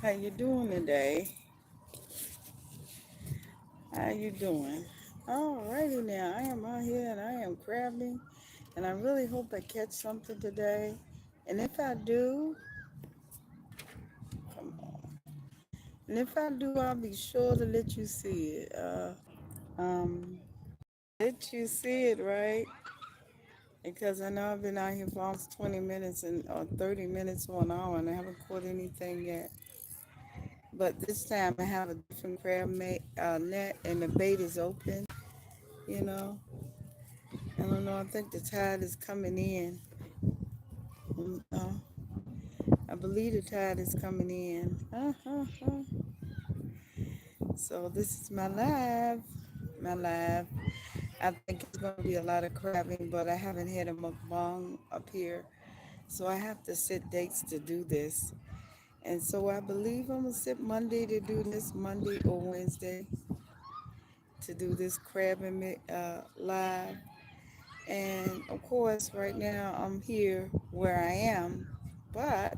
How you doing today? How you doing? Alrighty now, I am out here and I am crabbing, and I really hope I catch something today. And if I do, come on. And if I do, I'll be sure to let you see it. Um, let you see it, right? Because I know I've been out here for almost 20 minutes and or 30 minutes or an hour, and I haven't caught anything yet. But this time I have a different net, and the bait is open. You know, I don't know. I think the tide is coming in. I believe the tide is coming in. So this is my live. My live. I think it's going to be a lot of crabbing, but I haven't had a mukbang up here. So I have to set dates to do this. And so I believe I'm going to set Monday to do this, Monday or Wednesday to do this crabbing live. And of course, right now I'm here where I am, but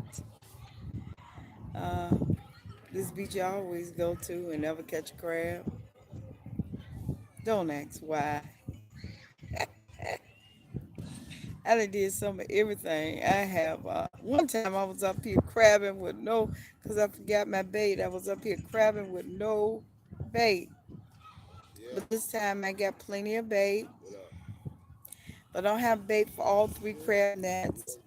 uh, this beach I always go to and never catch a crab. Don't ask why. I done did some of everything. I have, one time I was up here crabbing with no, because I forgot my bait. I was up here crabbing with no bait. But this time I got plenty of bait, but I don't have bait for all three crab nets.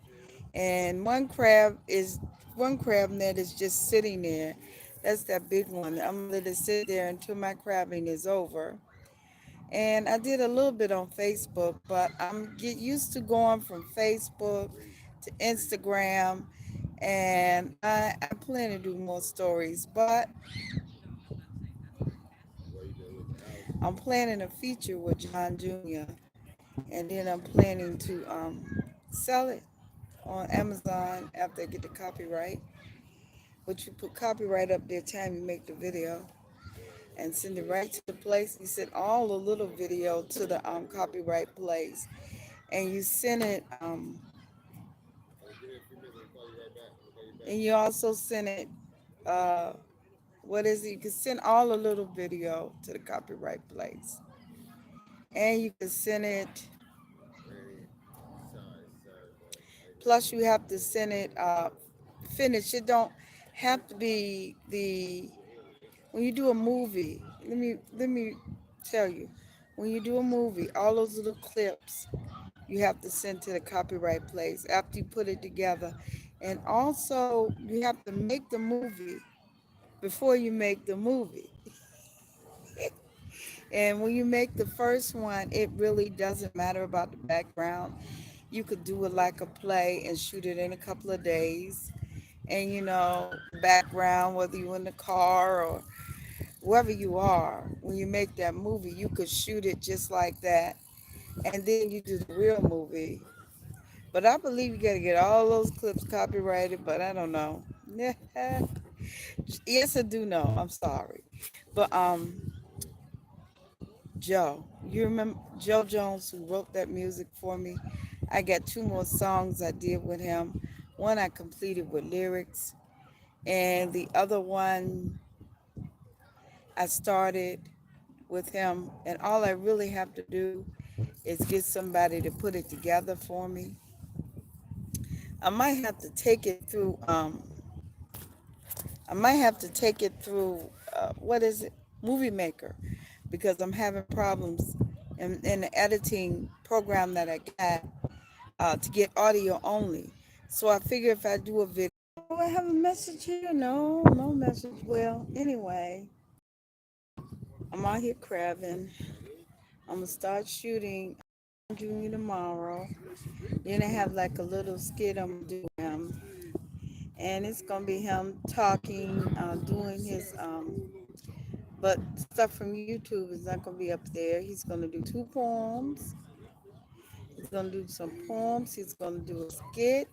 And one crab net is just sitting there. That's that big one. I'm gonna let it sit there until my crabbing is over. And I did a little bit on Facebook, but I'm get used to going from Facebook to Instagram, and I plan to do more stories. But I'm planning a feature with John Jr. and then I'm planning to sell it on Amazon after I get the copyright. But you put copyright up there time you make the video and send it right to the place. You send all the little video to the copyright place, and you send it. And you also send it. Uh, what is it? You can send all the little video to the copyright place, and you can send it. Plus, you have to send it finished. It don't have to be the when you do a movie. Let me tell you, when you do a movie, all those little clips you have to send to the copyright place after you put it together, and also you have to make the movie before you make the movie. And when you make the first one, it really doesn't matter about the background. You could do it like a play and shoot it in a couple of days. And background, whether you're in the car or wherever you are, when you make that movie, you could shoot it just like that. And then you do the real movie. But I believe you got to get all those clips copyrighted, but I don't know. Yes, I do know. I'm sorry. But Joe. You remember Joe Jones, who wrote that music for me? I got two more songs I did with him. One I completed with lyrics, and the other one I started with him. And all I really have to do is get somebody to put it together for me. I might have to take it through. I might have to take it through. What is it? Movie Maker, because I'm having problems in the editing program that I got to get audio only. So I figure if I do a video, do I have a message here? No, no message. Well, anyway, I'm out here crabbing. I'm gonna start shooting Junior tomorrow. Then I have like a little skit I'm gonna do him, and it's gonna be him talking, doing his but stuff from YouTube is not gonna be up there. He's gonna do two poems. He's gonna do some poems. He's gonna do a skit,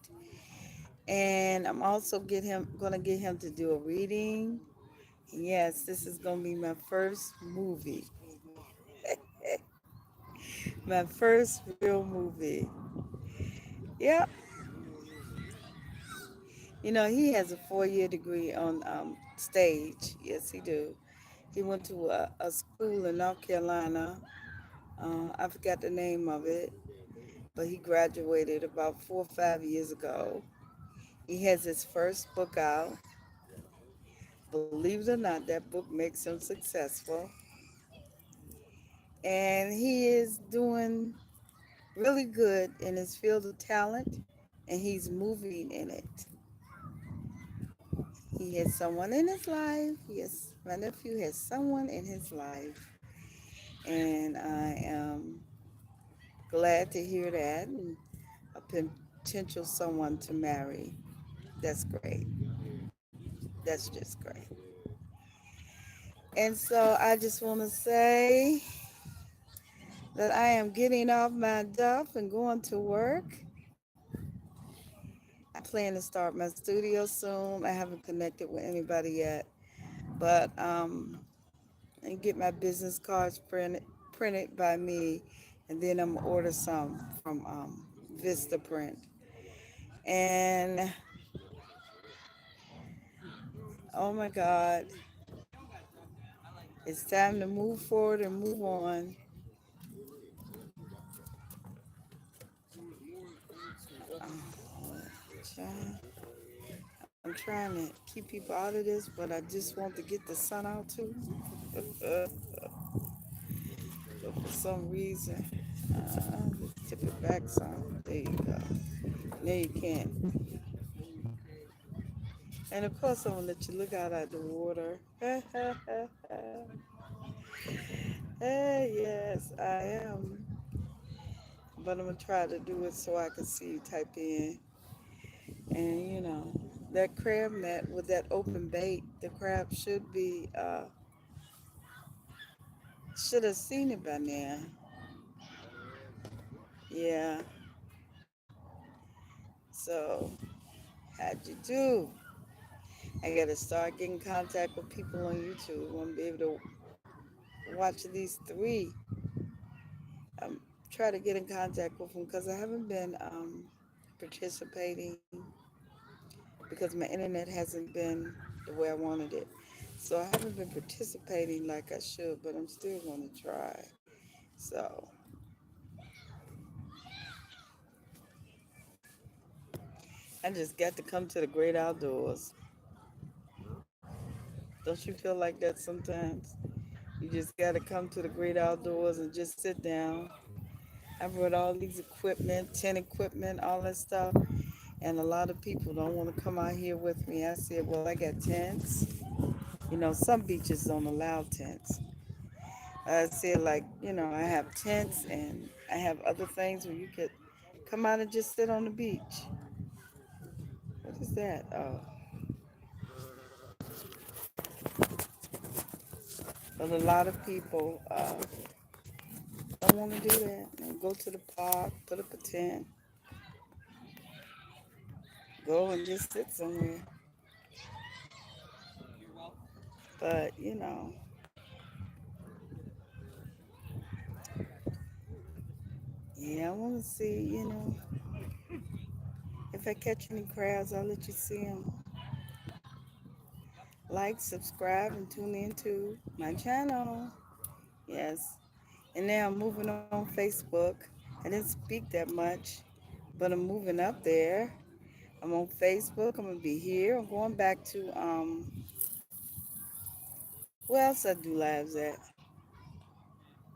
and I'm also gonna get him to do a reading. Yes, this is gonna be my first movie, my first real movie. Yep, He has a 4-year degree on stage. Yes, he do. He went to a school in North Carolina. I forgot the name of it, but he graduated about 4 or 5 years ago. He has his first book out. Believe it or not, that book makes him successful. And he is doing really good in his field of talent, and he's moving in it. He has someone in his life. Yes, my nephew has someone in his life, and I am glad to hear that. And a potential someone to marry. That's great. That's just great. And so I just want to say that I am getting off my duff and going to work. I plan to start my studio soon. I haven't connected with anybody yet, but and get my business cards printed by me, and then I'm gonna order some from Vista Print. And oh my God, it's time to move forward and move on. Child, I'm trying to keep people out of this, but I just want to get the sun out too. But for some reason, let's tip it back some. There you go. Now you can. And of course, I'm gonna let you look out at the water. Hey, yes, I am. But I'm gonna try to do it so I can see you type in. And that crab net with that open bait, the crab should have seen it by now. Yeah. So how'd you do? I gotta start getting contact with people on YouTube. I want to be able to watch these three. Try to get in contact with them because I haven't been participating because my internet hasn't been the way I wanted it. So I haven't been participating like I should, but I'm still going to try. So I just got to come to the great outdoors. Don't you feel like that sometimes? You just got to come to the great outdoors and just sit down. I brought all these equipment, tent equipment, all that stuff, and a lot of people don't want to come out here with me. I said, well, I got tents. Some beaches don't allow tents. I said, like, I have tents and I have other things where you could come out and just sit on the beach. What is that? Oh, but a lot of people don't want to do that. They go to the park, put up a tent, go and just sit somewhere. But, yeah, I want to see, if I catch any crabs, I'll let you see them. Like, subscribe, and tune in to my channel. Yes. And now I'm moving on Facebook. I didn't speak that much, but I'm moving up there. I'm on Facebook. I'm gonna be here. I'm going back to where else I do lives at?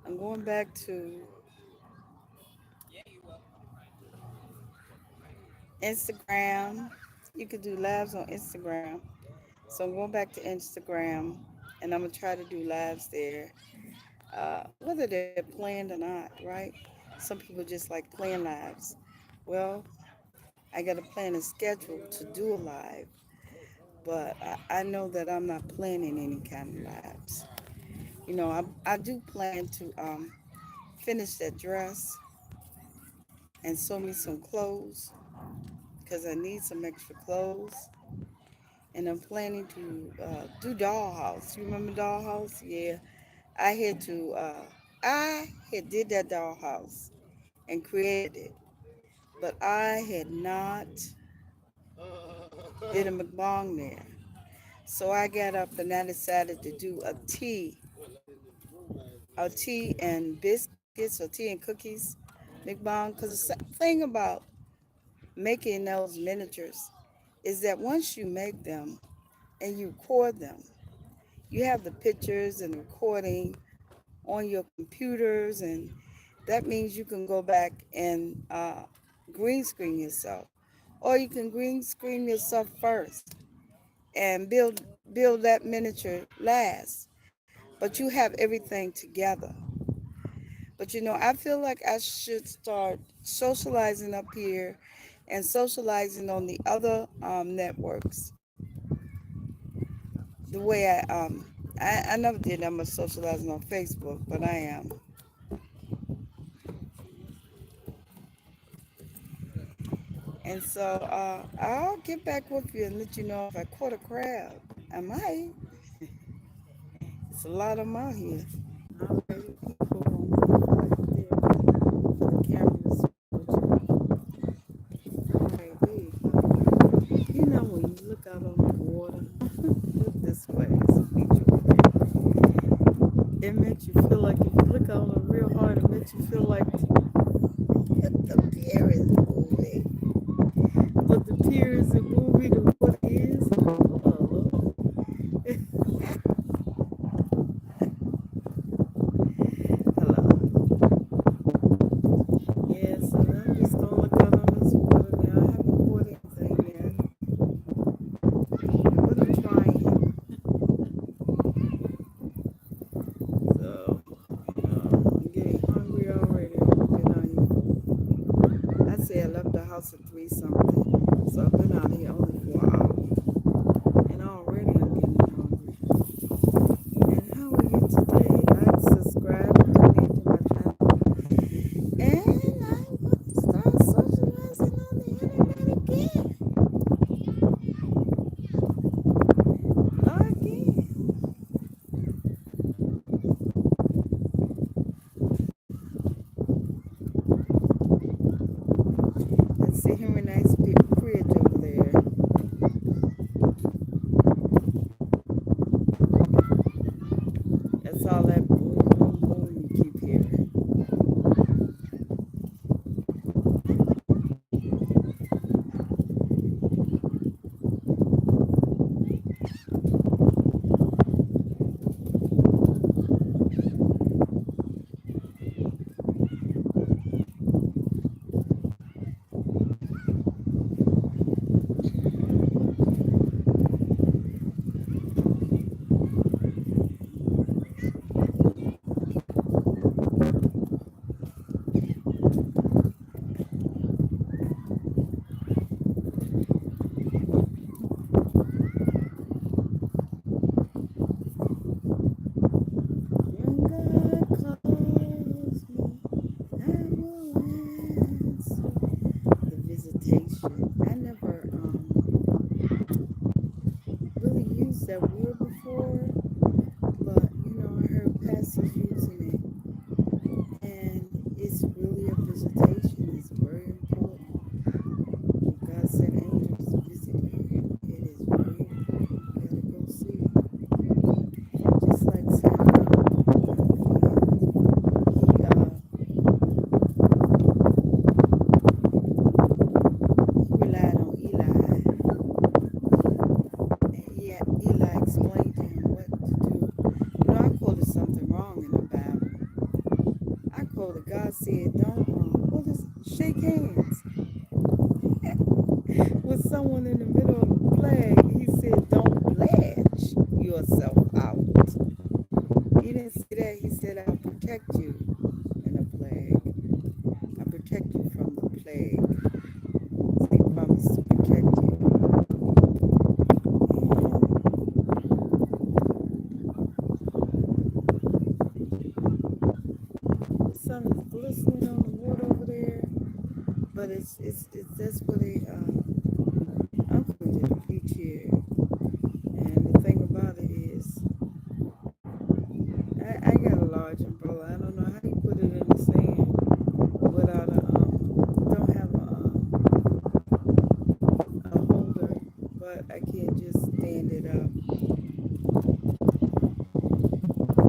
I'm going back to Instagram. You could do lives on Instagram. So I'm going back to Instagram, and I'm gonna try to do lives there. Whether they're planned or not, right? Some people just like playing lives. Well, I got to plan a schedule to do a live, but I know that I'm not planning any kind of lives. I do plan to finish that dress and sew me some clothes because I need some extra clothes. And I'm planning to do Dollhouse. You remember Dollhouse? Yeah, I had to. I had did that Dollhouse and created it, but I had not did a mukbang there. So I got up and I decided to do a tea and biscuits or tea and cookies mukbang. Because the thing about making those miniatures is that once you make them and you record them, you have the pictures and recording on your computers, and that means you can go back and green screen yourself, or you can green screen yourself first and build that miniature last. But you have everything together. But I feel like I should start socializing up here and socializing on the other networks the way I never did that much socializing on Facebook, but I am. And so I'll get back with you and let you know if I caught a crab. I might. It's a lot of them out here. Alrighty, people right there. The camera's right there. When you look out on the water, look this way, it's a beach over there. It makes you feel like if you look out on it real hard, it makes you feel like the pier is moving. But the pier isn't moving, the water is. Oh, hello. Yeah, so I'm just gonna look out on this water now. I haven't caught anything yet, but I'm trying. So, I'm getting hungry already. I say I left the house at 3 something, so I've been out here only 4 hours, and already I'm getting hungry. And how are you today? Like, subscribe, and donate to my channel, and I'm going to start socializing on the internet again. Again. Let's see him a nice big bridge over there. That's all that boom, boom, boom you keep hearing. When God calls me, I will answer. The visitation. I never really used that word before, but I heard pastors using it, and it's really a visitation. It's very important. God sent angels to visit you. It is very important. You gotta go see it. Just like Samuel, he relied on Eli, and Eli explained to him what to do. I quoted something wrong in the Bible. I quoted God said, "Don't shake hands with someone in the middle of a plague." He said, "Don't pledge yourself out." He didn't say that. He said, "I'll protect you in a plague. I'll protect you from the plague." So he promised to protect you. And the sun is glistening on the water over there, but it's that's where I'm coming to the beach here. And the thing about it is, I got a large umbrella. I don't know how you but I can't just stand it up.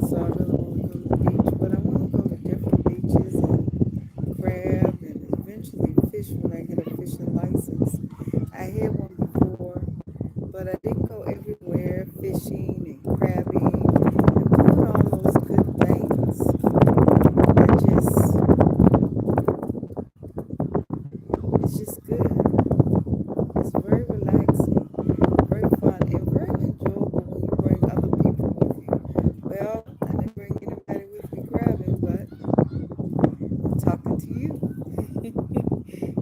So I really want to go to the beach, but I want to go to different beaches and crab and eventually fish when I get a fishing license. I had one before, but I didn't go everywhere fishing and crabbing and doing all those good things. I just, it's just good. It's very relaxing, very fun, and very enjoyable when you bring other people with you. Well, I didn't bring anybody with me crabbing, but I'm talking to you.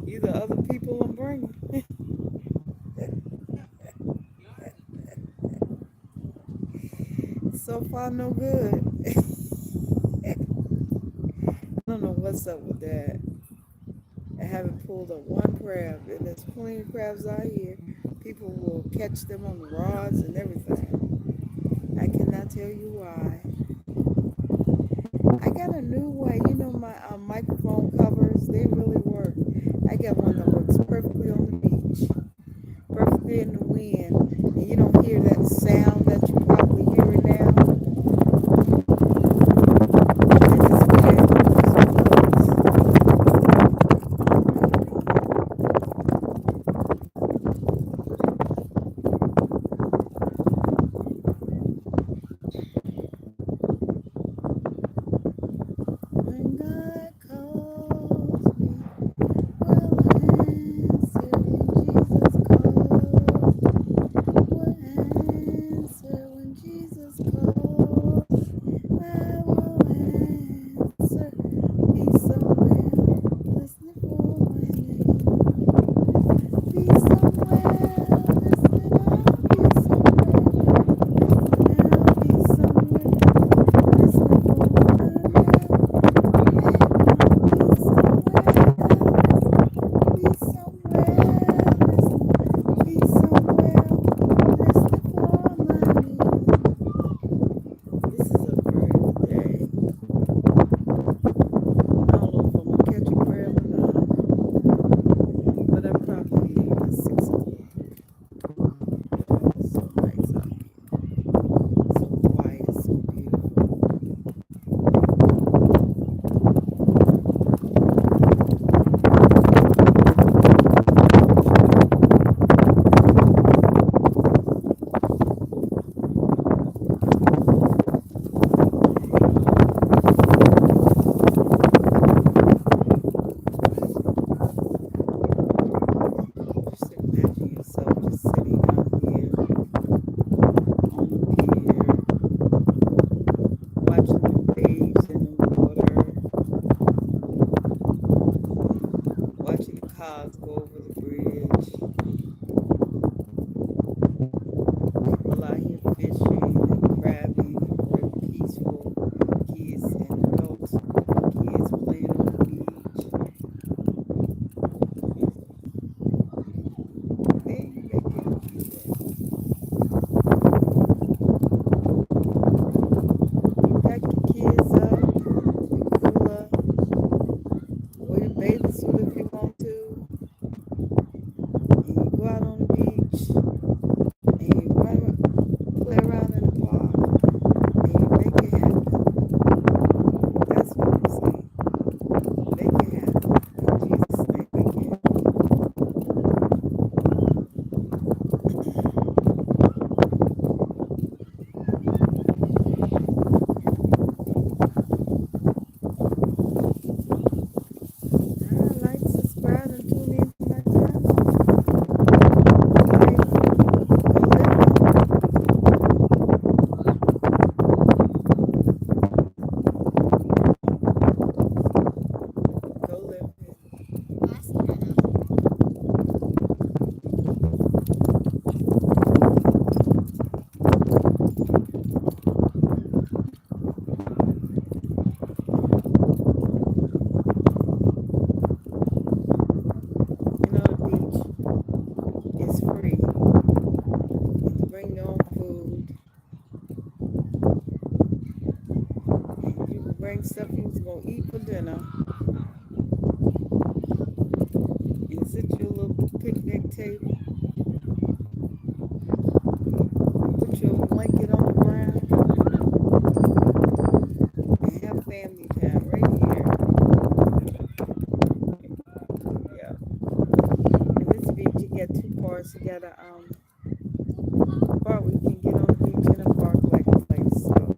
You the other people I'm bringing. So far, no good. I don't know what's up with that. I haven't pulled up one crab, and there's plenty of crabs out here. People will catch them on the rods and everything. I cannot tell you why. I got a new way. You know my microphone covers, they really work. I got one that works perfectly on the beach, perfectly in the wind, and you don't hear that sound that you probably hearing now. This is weird. When God calls me, will answer. When Jesus calls, I will answer. Be somewhere listening for my name. Be somewhere listening. I'll be somewhere listening. I'll be somewhere listening for my name. Be somewhere listening. Be somewhere listening. Be somewhere listening for my name. This is a very good day. I don't know if I'm gonna catch a crab or not, but I probably leave at 6 o'clock. It's so nice out here. So quiet, so beautiful. Just imagine yourself just sitting out here on the pier, watching the waves in the water, watching the cars go over the bridge, people out here fishing and crabbing, and very peaceful. Kids and adults, kids playing on the beach. There you make it cute. You pack your kids up, you cooler, wear your bathing suit if you want to, and you go out on the beach, and you run, play around in the park, and you make it happen. That's what I'm saying. Make it happen. In Jesus' name, make it happen. Like, subscribe, and tune in to my channel. Okay? Go live it. Go live it. You know, the beach is free. You bring your own food, and you can bring stuff you was gonna eat for dinner, and sit your little picnic table for us to get a park. We can get on the beach in a park like a place. So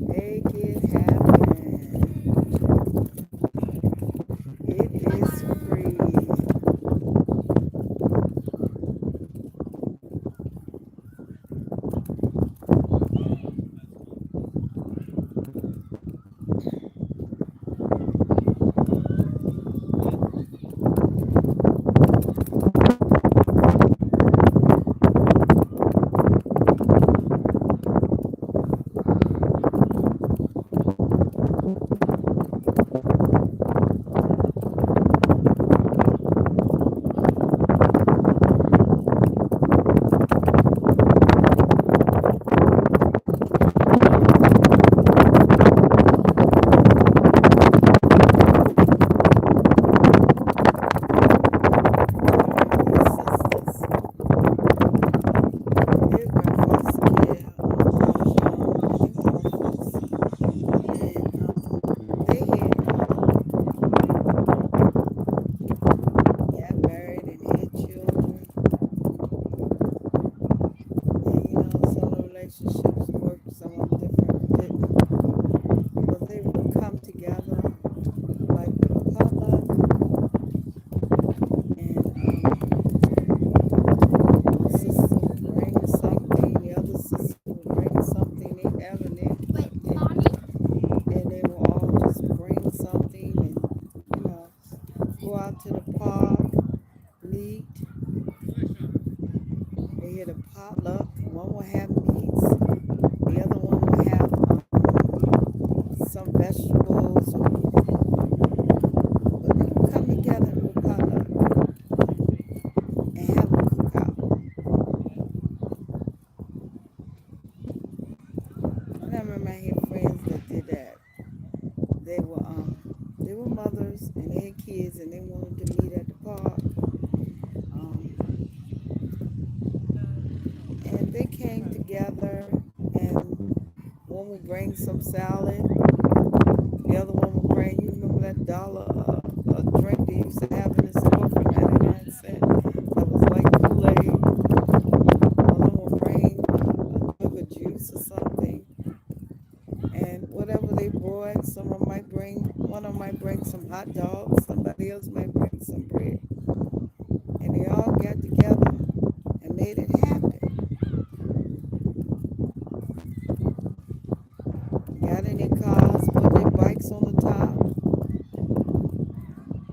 make it happen. It is free. Sisters, they've been foster care and they had got married and had children. And some of the relationships worked, some of them different didn't. But they would come together like with a potluck, and one sister would bring something, the other sister would bring something they have in their and they will all just bring something and go out to the park, meet. They had a potluck. One will have meats, the other one will have some vegetables, but they would come together and do a potluck and have a cookout. And I remember I had friends that did that. They were mothers and they had kids and they wanted to meet at the park. Um, and they came together and one would bring some salad, the other one would bring, you remember that dollar a drink they used to have in the store for 99 cents? That was like Kool-Aid. One would bring a jug of juice or something. And whatever they brought, one of them might bring some hot dogs, somebody else might bring some bread. And they all got together and made it happen. Got in their cars, put their bikes on the top,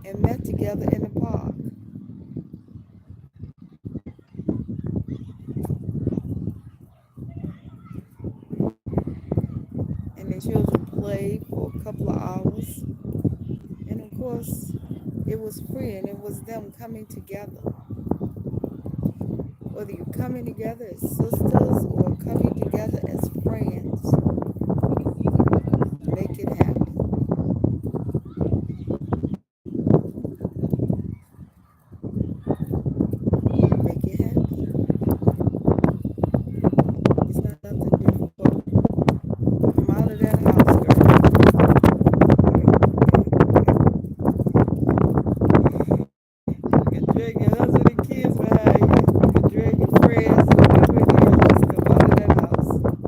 and met together in the park. And their children played for a couple of hours. And of course, it was free and it was them coming together. Whether you're coming together as sisters or coming together as friends, make it happen. Make it happen. It's not nothing difficult. Come out of that house, girl. You can drag your husband and kids behind you. You can drag your friends, whatever it is. Just come out of that house.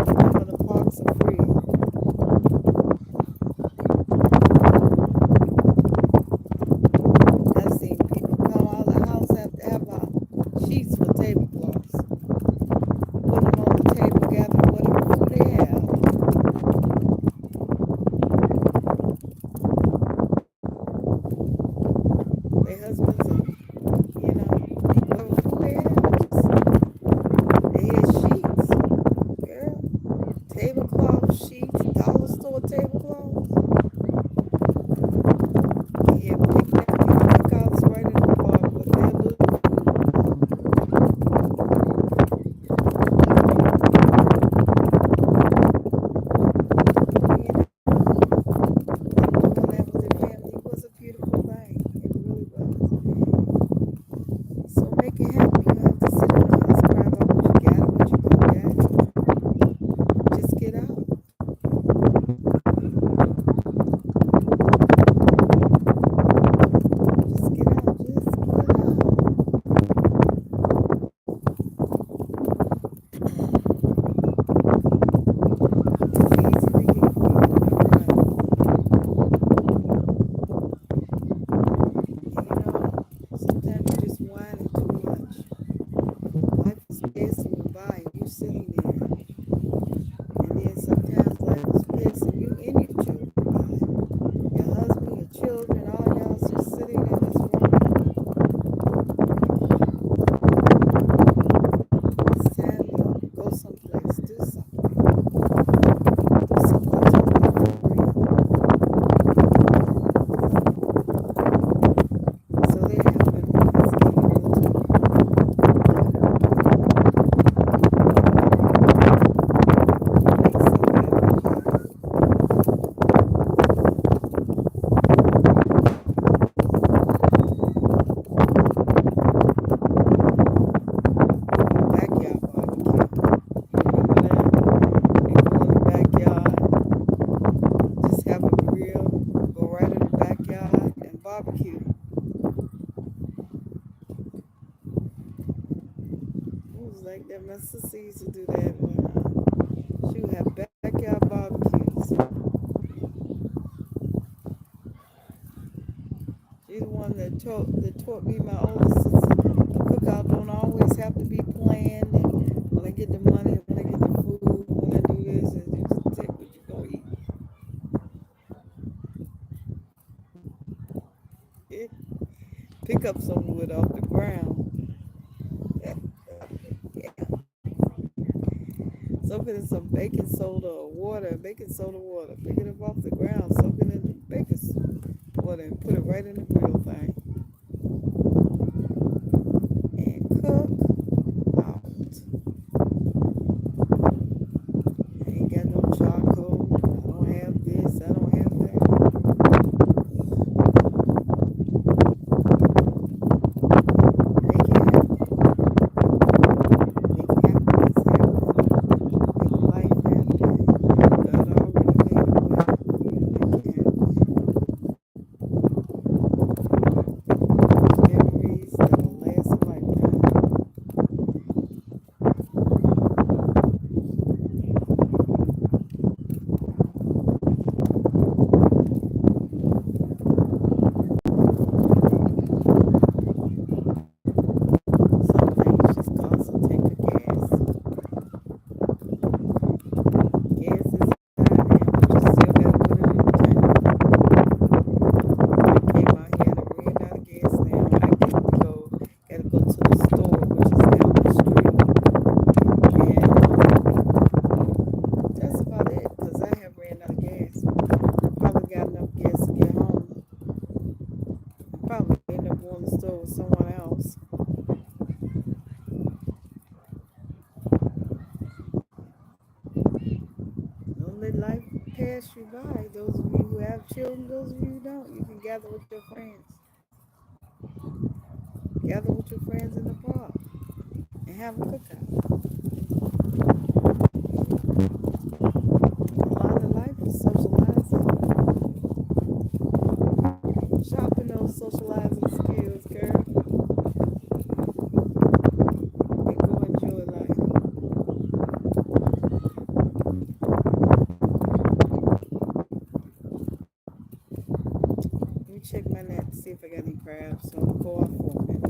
Remember, the parks are free. I've seen people come out of the house have to have sheets for tablecloths. Put them on the table, gather whatever food they have. Their husbands and, whatever food they have. They had sheets, girl. Tablecloth sheets, dollar store tablecloths. They had cookouts right in the park with their little doing that with their family. It was a beautiful thing. It really was. barbecue. It was like that. My sister used to do that when she would have backyard barbecues. She's the one that taught me my older sister. The cookout don't always have to be planned. And when I get the money, when I get the food, when I do this, and you just take what you gonna eat. Yeah. Pick up some wood off the ground. Yeah. Soak it in some baking soda or water, baking soda water. Pick it up off the ground, soak it in the baking water, and put it right in the grill thing. And cook out. I ain't got no charcoal. I don't have this. I don't have that. Make it happen. Make it happen. It's happening. Make life happen. God already made a way. Make it happen. Memories that will last a lifetime. Some things just cost a tank of gas. Gas is high now, but you still gotta put it in the tank. I came out here and I ran out of gas now. I gotta go to the store, which is down the street. And that's about it, because I have ran out of gas. I probably got enough gas to get home. I probably end up going to the store with someone else. Don't let life pass you by. Those of you who have children, those of you who don't, you can gather with your friends. Gather with your friends in the park and have a cookout. A lot of life is socializing. Sharpen those socializing skills, girl, and go enjoy life. Let me check my net to see if I got any crabs. So I'm gonna go off for a minute.